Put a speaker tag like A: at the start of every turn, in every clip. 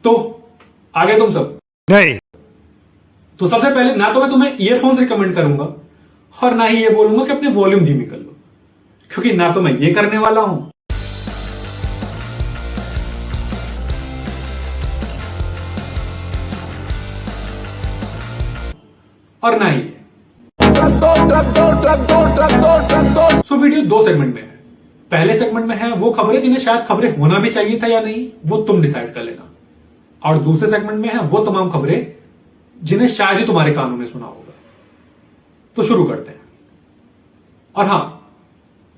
A: तो आगे तुम सब
B: नहीं।
A: तो सबसे पहले ना तो मैं तुम्हें ईयरफोन्स रिकमेंड करूंगा और ना ही ये बोलूंगा कि अपनी वॉल्यूम धीमी कर लो, क्योंकि ना तो मैं ये करने वाला हूं और ना ही सो वीडियो दो सेगमेंट में है। पहले सेगमेंट में है वो खबरें जिन्हें शायद खबरें होना भी चाहिए था या नहीं, वो तुम डिसाइड कर लेना। और दूसरे सेगमेंट में है वो तमाम खबरें जिन्हें शायद ही तुम्हारे कानों में सुना होगा। तो शुरू करते हैं। और हां,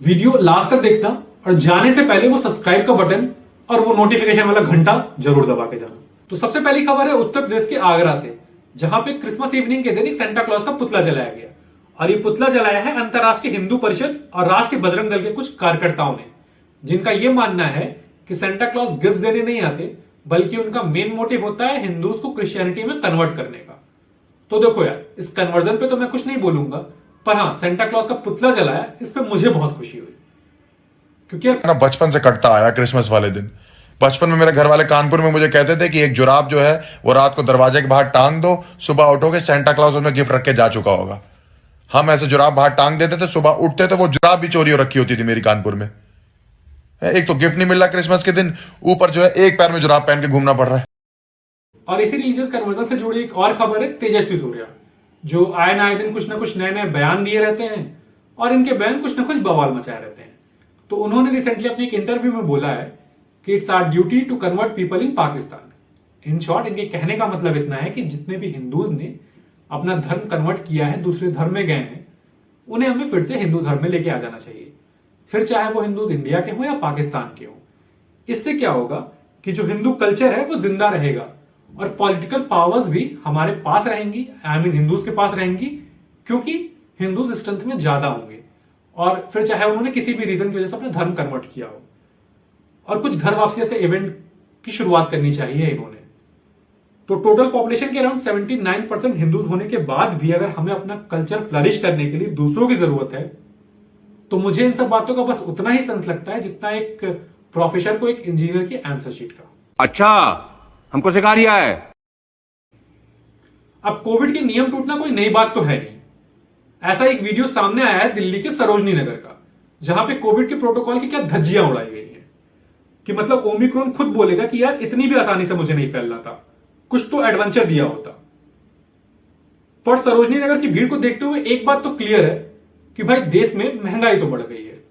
A: वीडियो लास्ट तक देखना और जाने से पहले वो सब्सक्राइब का बटन और वो नोटिफिकेशन वाला घंटा जरूर दबा के जाना। तो सबसे पहली खबर है उत्तर प्रदेश के आगरा से, जहां पे क्रिसमस इवनिंग के दिन एक सेंटा क्लॉज का पुतला जलाया गया। और ये पुतला जलाया है अंतरराष्ट्रीय हिंदू परिषद और राष्ट्रीय बजरंग दल के कुछ कार्यकर्ताओं ने, जिनका यह मानना है कि सेंटा क्लॉज गिफ्ट देने नहीं आते, बल्कि उनका मेन मोटिव होता है हिंदूज को क्रिश्चियनिटी में कन्वर्ट करने का। तो देखो यार, इस कन्वर्जन पे तो मैं कुछ नहीं बोलूंगा, पर हां, सेंटा क्लॉज का पुतला जलाया इस पे मुझे बहुत खुशी हुई, क्योंकि यार
C: ना बचपन से कटता आया क्रिसमस वाले दिन। बचपन में मेरे घर वाले कानपुर में मुझे कहते थे कि एक जुराब जो है वो रात को दरवाजे के बाहर टांग दो, सुबह उठोगे सेंटा क्लॉज उसमें गिफ्ट रख के जा चुका होगा। हम ऐसे जुराब बाहर टांग देते थे, सुबह उठते थे वो जुराब भी चोरी हो रखी होती थी मेरी कानपुर में। एक तो गिफ्ट नहीं मिल रहा क्रिसमस के दिन, ऊपर जो है एक पैर में जुराब पहन के घूमना पड़ रहा है।
A: और इसी रिलीजियस कन्वर्जन से जुड़ी एक और खबर है तेजस्वी सूर्या, जो आए ना आए दिन कुछ ना कुछ नए नए बयान दिए रहते हैं और इनके बयान कुछ ना कुछ बवाल मचाए रहते हैं। तो उन्होंने रिसेंटली अपने एक इंटरव्यू में बोला है कि it's our duty to convert people in Pakistan. In short, इनके कहने का मतलब इतना है कि जितने भी हिंदूज ने अपना धर्म कन्वर्ट किया है, दूसरे धर्म में गए हैं, उन्हें हमें फिर से हिंदू धर्म में लेके आ जाना चाहिए, फिर चाहे वो हिंदूज इंडिया के हो या पाकिस्तान के हो। इससे क्या होगा कि जो हिंदू कल्चर है वो जिंदा रहेगा और पॉलिटिकल पावर्स भी हमारे पास रहेंगी, आई मीन हिंदूज के पास रहेंगी, क्योंकि हिंदूज स्ट्रेंथ में ज्यादा होंगे। और फिर चाहे उन्होंने किसी भी रीजन की वजह से अपना धर्म कन्वर्ट किया हो, और कुछ घर वापसी जैसे इवेंट की शुरुआत करनी चाहिए इन्होंने। तो टोटल पॉपुलेशन के अराउंड 79% हिंदूज होने के बाद भी अगर हमें अपना कल्चर फ्लरिश करने के लिए दूसरों की जरूरत है, तो मुझे इन सब बातों का बस उतना ही सेंस लगता है जितना एक प्रोफेसर को एक इंजीनियर की आंसर शीट का।
B: अच्छा, हमको सिखा रिया है।
A: अब कोविड के नियम टूटना कोई नई बात तो है नहीं। ऐसा एक वीडियो सामने आया है दिल्ली के सरोजनी नगर का, जहां पे कोविड के प्रोटोकॉल की क्या धज्जियां उड़ाई गई हैं कि मतलब ओमिक्रॉन खुद बोलेगा कि यार इतनी भी आसानी से मुझे नहीं फैलना था, कुछ तो एडवेंचर दिया होता। पर सरोजनी नगर की भीड़ को देखते हुए एक बात तो क्लियर है कि भाई देश में महंगाई तो बढ़ गई है।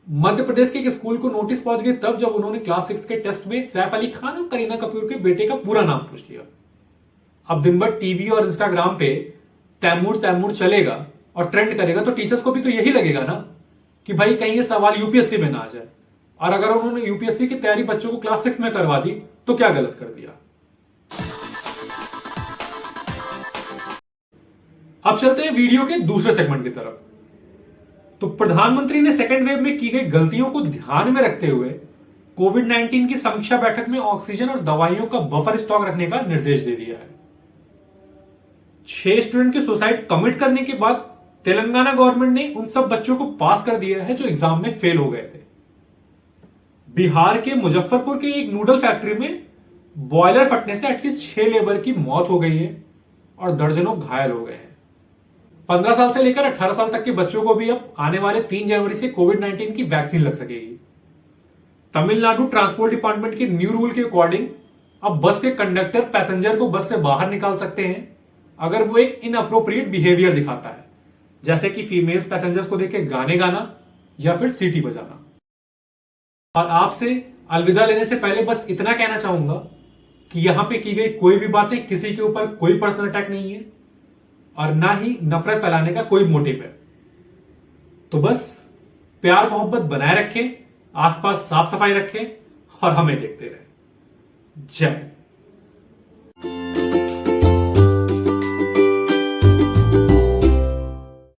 A: मध्य प्रदेश के एक स्कूल को नोटिस पहुंच गई तब जब उन्होंने क्लास 6 के टेस्ट में सैफ अली खान और करीना कपूर के बेटे का पूरा नाम पूछ लिया। अब दिन भर टीवी और इंस्टाग्राम पे तैमूर तैमूर चलेगा और ट्रेंड करेगा, तो टीचर्स को भी तो यही लगेगा ना कि भाई कहीं ये सवाल यूपीएससी में ना आ जाए। और अगर उन्होंने यूपीएससी की तैयारी बच्चों को क्लास 6 में करवा दी तो क्या गलत कर दिया। अब चलते हैं वीडियो के दूसरे सेगमेंट की तरफ। तो प्रधानमंत्री ने सेकेंड वेव में की गई गलतियों को ध्यान में रखते हुए कोविड-19 की समीक्षा बैठक में ऑक्सीजन और दवाइयों का बफर स्टॉक रखने का निर्देश दे दिया है। 6 स्टूडेंट के सुसाइड कमिट करने के बाद तेलंगाना गवर्नमेंट ने उन सब बच्चों को पास कर दिया है जो एग्जाम में फेल हो गए थे। बिहार के मुजफ्फरपुर के एक नूडल फैक्ट्री में बॉयलर फटने से एटलीस्ट 6 लेबर की मौत हो गई है और दर्जनों घायल हो गए हैं। 15 साल से लेकर 18 साल तक के बच्चों को भी अब आने वाले 3 जनवरी से कोविड-19 की वैक्सीन लग सकेगी। तमिलनाडु ट्रांसपोर्ट डिपार्टमेंट के न्यू रूल के अकॉर्डिंग अब बस के कंडक्टर पैसेंजर को बस से बाहर निकाल सकते हैं अगर वो एक इनअप्रोप्रिएट बिहेवियर दिखाता है, जैसे कि फीमेल पैसेंजर्स को देख के गाने गाना या फिर सीटी बजाना। और आपसे अलविदा लेने से पहले बस इतना कहना चाहूंगा कि यहां पे की गई कोई भी बातें किसी के ऊपर कोई पर्सनल अटैक नहीं है और ना ही नफरत फैलाने का कोई मोटिव है। तो बस प्यार मोहब्बत बनाए रखें, आसपास साफ सफाई रखें और हमें देखते रहें। जय।